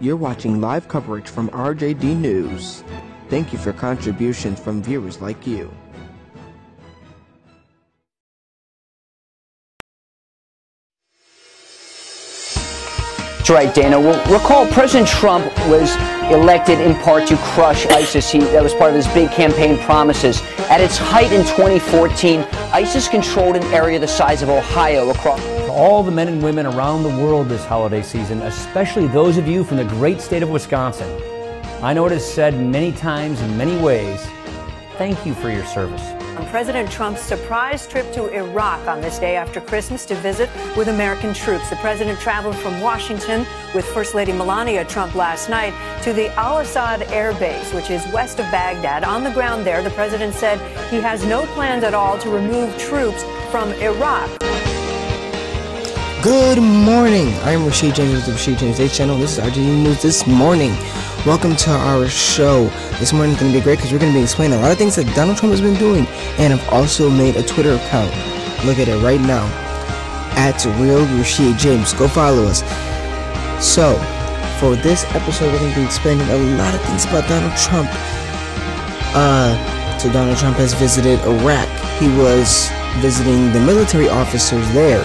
You're watching live coverage from RJD News. Thank you for contributions from viewers like you. That's right, Dana. Well, recall President Trump was elected in part to crush ISIS. That was part of his big campaign promises. At its height in 2014, ISIS controlled an area the size of Ohio across. All the men and women around the world this holiday season, especially those of you from the great state of Wisconsin. I know it is said many times in many ways, thank you for your service. President Trump's surprise trip to Iraq on this day after Christmas to visit with American troops. The president traveled from Washington with First Lady Melania Trump last night to the Al-Assad Air Base, which is west of Baghdad. On the ground there, the president said he has no plans at all to remove troops from Iraq. Good morning. I'm Rashid James with the Rashid James Day channel. This is RJD News This Morning. Welcome to our show. This morning is going to be great because we're going to be explaining a lot of things that Donald Trump has been doing, and I've also made a Twitter account. Look at it right now, at Real Rashid James. Go follow us. So, for this episode, we're going to be explaining a lot of things about Donald Trump. So Donald Trump has visited Iraq. He was visiting the military officers there.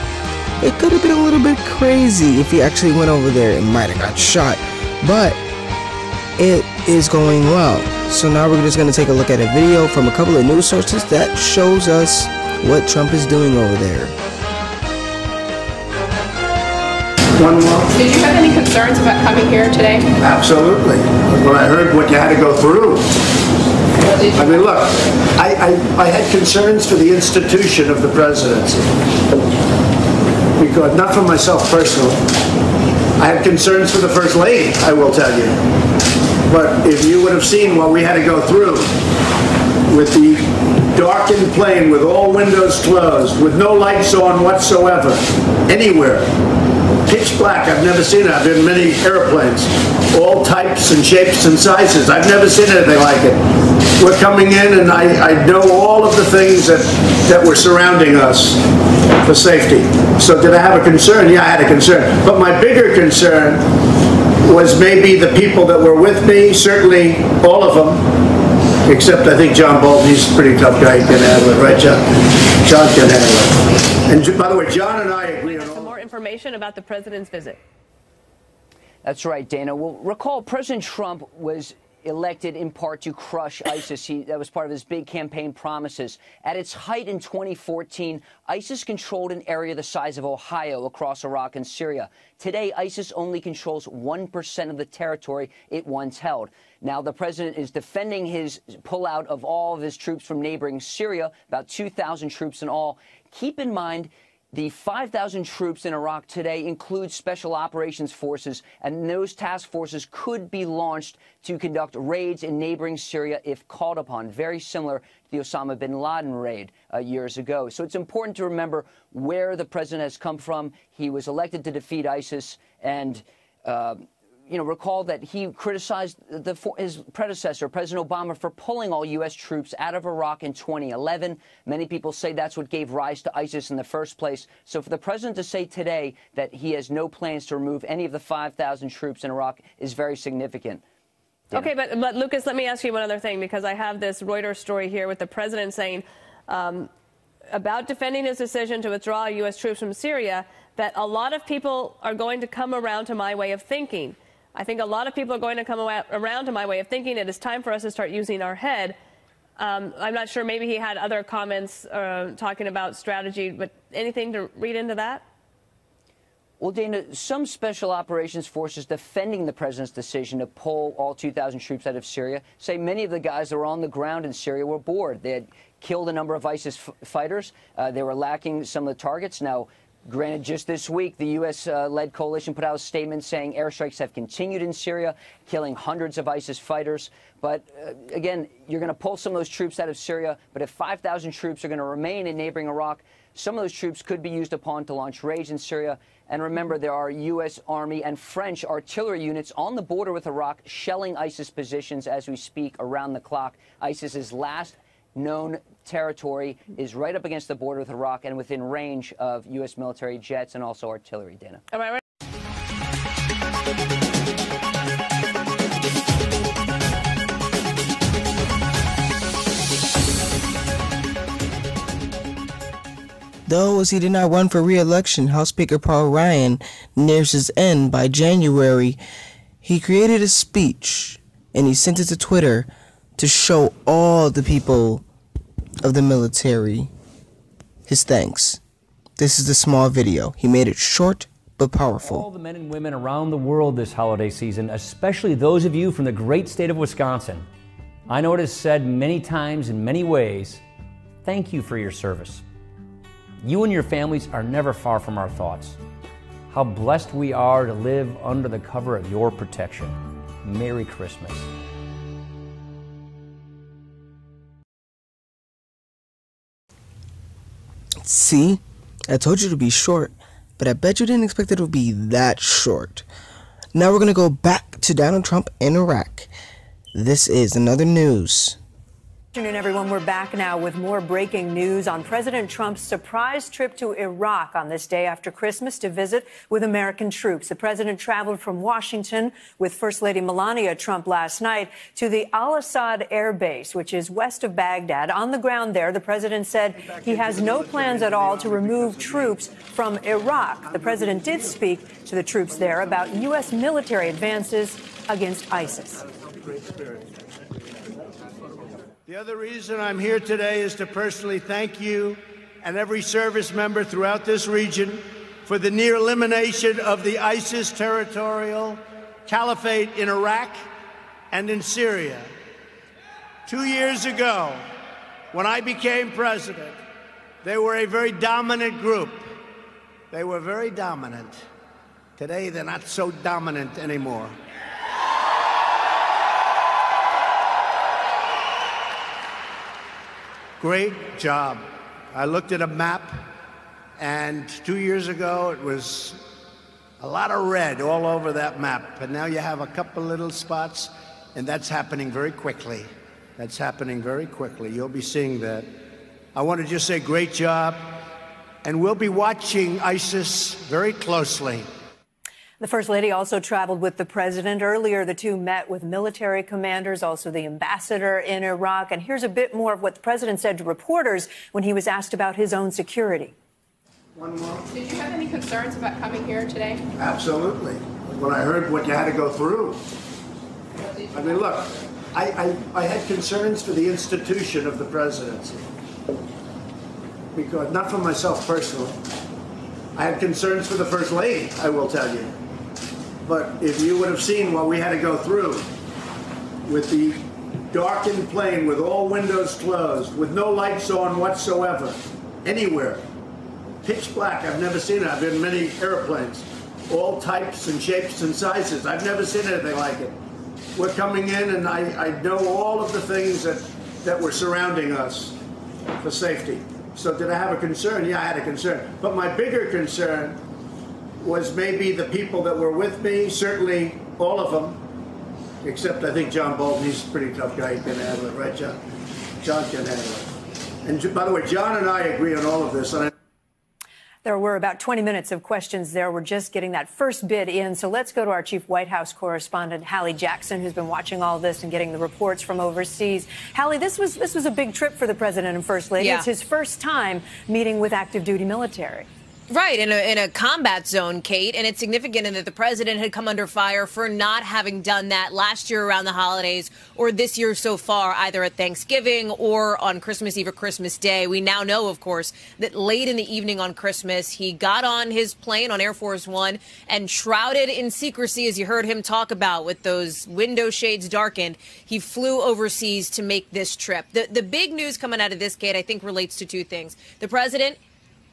It could have been a little bit crazy if he actually went over there and might have got shot, but it is going well. So now we're just going to take a look at a video from a couple of news sources that shows us what Trump is doing over there. One more. Did you have any concerns about coming here today? Absolutely. When I heard what you had to go through. I mean, look, I had concerns for the institution of the presidency. Because, not for myself personally. I had concerns for the First Lady, I will tell you. But if you would have seen what we had to go through with the darkened plane, with all windows closed, with no lights on whatsoever, anywhere, pitch black, I've never seen it. I've been in many airplanes, all types and shapes and sizes. I've never seen anything like it. We're coming in, and I know all of the things that were surrounding us for safety. So did I have a concern? Yeah, I had a concern. But my bigger concern was maybe the people that were with me, certainly all of them, except I think John Bolton. He's a pretty tough guy. He can handle it, right, John? John can handle it. And by the way, John and I agree on all. Some more information about the president's visit. That's right, Dana. Well, recall President Trump was elected in part to crush ISIS. That was part of his big campaign promises. At its height in 2014, ISIS controlled an area the size of Ohio across Iraq and Syria. Today, ISIS only controls 1% of the territory it once held. Now, the president is defending his pullout of all of his troops from neighboring Syria, about 2,000 troops in all. Keep in mind, the 5,000 troops in Iraq today include special operations forces, and those task forces could be launched to conduct raids in neighboring Syria if called upon, very similar to the Osama bin Laden raid years ago. So it's important to remember where the president has come from. He was elected to defeat ISIS, and recall that he criticized his predecessor, President Obama, for pulling all U.S. troops out of Iraq in 2011. Many people say that's what gave rise to ISIS in the first place. So for the president to say today that he has no plans to remove any of the 5,000 troops in Iraq is very significant. Dana. Okay, but Lucas, let me ask you one other thing, because I have this Reuters story here with the president saying about defending his decision to withdraw U.S. troops from Syria, that a lot of people are going to come around to my way of thinking. I think a lot of people are going to come around to my way of thinking. It is time for us to start using our head. I'm not sure. Maybe he had other comments talking about strategy, but anything to read into that? Well, Dana, some special operations forces defending the president's decision to pull all 2,000 troops out of Syria say many of the guys that were on the ground in Syria were bored. They had killed a number of ISIS fighters. They were lacking some of the targets. Now, granted, just this week, the U.S.-led coalition put out a statement saying airstrikes have continued in Syria, killing hundreds of ISIS fighters. But again, you're going to pull some of those troops out of Syria. But if 5,000 troops are going to remain in neighboring Iraq, some of those troops could be used upon to launch raids in Syria. And remember, there are U.S. Army and French artillery units on the border with Iraq shelling ISIS positions as we speak around the clock. ISIS's last known territory is right up against the border with Iraq and within range of U.S. military jets and also artillery, Dana. Am I right? Though as he did not run for re-election, House Speaker Paul Ryan nears his end by January, he created a speech and he sent it to Twitter to show all the people of the military his thanks. This is the small video. He made it short but powerful. All the men and women around the world this holiday season, especially those of you from the great state of Wisconsin. I know it is said many times in many ways, thank you for your service. You and your families are never far from our thoughts. How blessed we are to live under the cover of your protection. Merry Christmas. See, I told you to be short, but I bet you didn't expect it to be that short. Now we're going to go back to Donald Trump in Iraq. This is another news. Good afternoon, everyone. We're back now with more breaking news on President Trump's surprise trip to Iraq on this day after Christmas to visit with American troops. The president traveled from Washington with First Lady Melania Trump last night to the Al-Assad Air Base, which is west of Baghdad. On the ground there, the president said he has no plans at all to remove troops from Iraq. The president did speak to the troops there about U.S. military advances against ISIS. The other reason I'm here today is to personally thank you and every service member throughout this region for the near elimination of the ISIS territorial caliphate in Iraq and in Syria. 2 years ago, when I became president, they were a very dominant group. They were very dominant. Today, they're not so dominant anymore. Great job. I looked at a map, and 2 years ago, it was a lot of red all over that map. And now you have a couple little spots, and that's happening very quickly. That's happening very quickly. You'll be seeing that. I want to just say great job, and we'll be watching ISIS very closely. The First Lady also traveled with the president. Earlier, the two met with military commanders, also the ambassador in Iraq. And here's a bit more of what the president said to reporters when he was asked about his own security. One more. Did you have any concerns about coming here today? Absolutely. When I heard what you had to go through. I mean, look, I had concerns for the institution of the presidency. Because, not for myself personally. I had concerns for the First Lady, I will tell you. But if you would have seen what we had to go through with the darkened plane, with all windows closed, with no lights on whatsoever, anywhere, pitch black, I've never seen it. I've been in many airplanes, all types and shapes and sizes. I've never seen anything like it. We're coming in, and I know all of the things that were surrounding us for safety. So did I have a concern? Yeah, I had a concern. But my bigger concern was maybe the people that were with me, certainly all of them, except I think John Bolton. He's a pretty tough guy. He can handle it, right, John? John can handle it. And by the way, John and I agree on all of this. And There were about 20 minutes of questions there. We're just getting that first bit in. So let's go to our chief White House correspondent, Hallie Jackson, who's been watching all this and getting the reports from overseas. Hallie, this was a big trip for the president and first lady. Yeah. It's his first time meeting with active duty military. Right, in a combat zone, Kate, and it's significant in that the president had come under fire for not having done that last year around the holidays or this year so far, either at Thanksgiving or on Christmas Eve or Christmas Day. We now know, of course, that late in the evening on Christmas, he got on his plane on Air Force One and shrouded in secrecy, as you heard him talk about, with those window shades darkened, he flew overseas to make this trip. The big news coming out of this, Kate, I think relates to two things. The president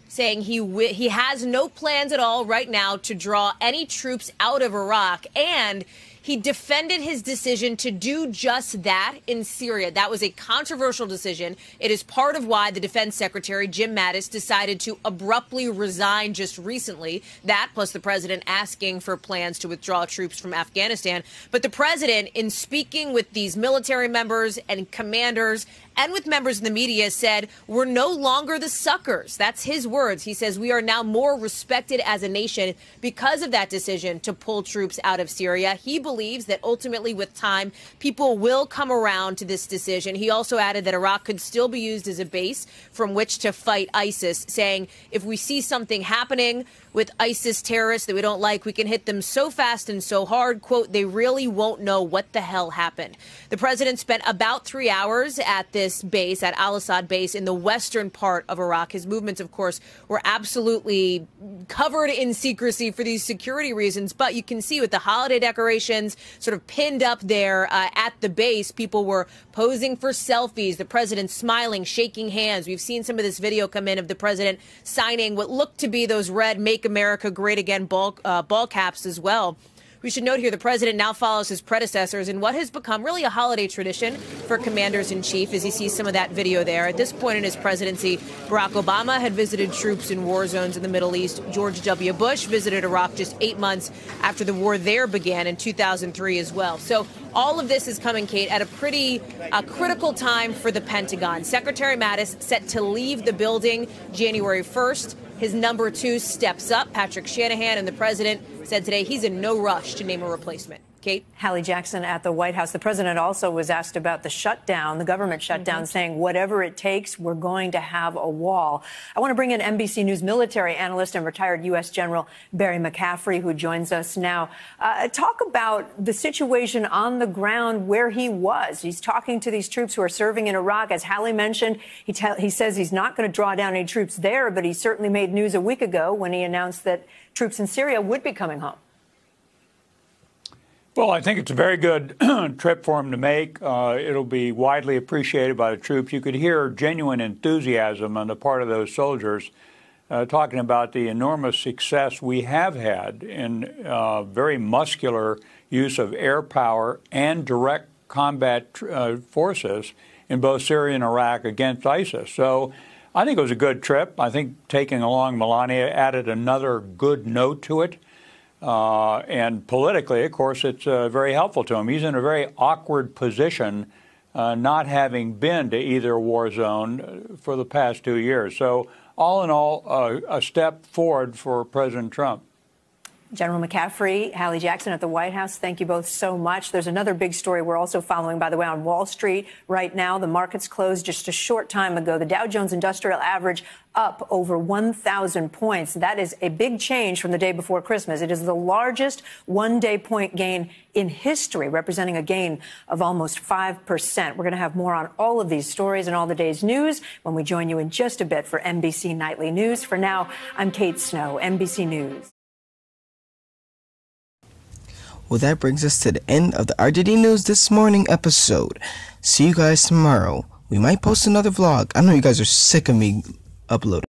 saying he has no plans at all right now to draw any troops out of Iraq, and he defended his decision to do just that in Syria. That was a controversial decision. It is part of why the defense secretary, Jim Mattis, decided to abruptly resign just recently. That, plus the president asking for plans to withdraw troops from Afghanistan. But the president, in speaking with these military members and commanders and with members in the media, said, we're no longer the suckers. That's his words. He says we are now more respected as a nation because of that decision to pull troops out of Syria. He believes that ultimately with time, people will come around to this decision. He also added that Iraq could still be used as a base from which to fight ISIS, saying if we see something happening with ISIS terrorists that we don't like, we can hit them so fast and so hard, quote, they really won't know what the hell happened. The president spent about 3 hours at this base, at al-Assad base in the western part of Iraq. His movements, of course, were absolutely covered in secrecy for these security reasons, but you can see with the holiday decorations sort of pinned up there at the base, people were posing for selfies, the president smiling, shaking hands. We've seen some of this video come in of the president signing what looked to be those red Make America Great Again ball caps as well. We should note here the president now follows his predecessors in what has become really a holiday tradition for commanders-in-chief, as he sees some of that video there. At this point in his presidency, Barack Obama had visited troops in war zones in the Middle East. George W. Bush visited Iraq just 8 months after the war there began in 2003 as well. So all of this is coming, Kate, at a pretty critical time for the Pentagon. Secretary Mattis set to leave the building January 1st. His number 2 steps up, Patrick Shanahan, and the president said today he's in no rush to name a replacement. Kate? Hallie Jackson at the White House. The president also was asked about the shutdown, the government shutdown, saying whatever it takes, we're going to have a wall. I want to bring in NBC News military analyst and retired U.S. General Barry McCaffrey, who joins us now. Talk about the situation on the ground where he was. He's talking to these troops who are serving in Iraq. As Hallie mentioned, he says he's not going to draw down any troops there, but he certainly made news a week ago when he announced that troops in Syria would be coming home. Well, I think it's a very good trip for him to make. It'll be widely appreciated by the troops. You could hear genuine enthusiasm on the part of those soldiers talking about the enormous success we have had in very muscular use of air power and direct combat forces in both Syria and Iraq against ISIS. So I think it was a good trip. I think taking along Melania added another good note to it. And politically, of course, it's very helpful to him. He's in a very awkward position, not having been to either war zone for the past 2 years. So all in all, a step forward for President Trump. General McCaffrey, Hallie Jackson at the White House, thank you both so much. There's another big story we're also following, by the way, on Wall Street right now. The markets closed just a short time ago. The Dow Jones Industrial Average up over 1,000 points. That is a big change from the day before Christmas. It is the largest one-day point gain in history, representing a gain of almost 5%. We're going to have more on all of these stories and all the day's news when we join you in just a bit for NBC Nightly News. For now, I'm Kate Snow, NBC News. Well, that brings us to the end of the RJD News This Morning episode. See you guys tomorrow. We might post another vlog. I know you guys are sick of me uploading.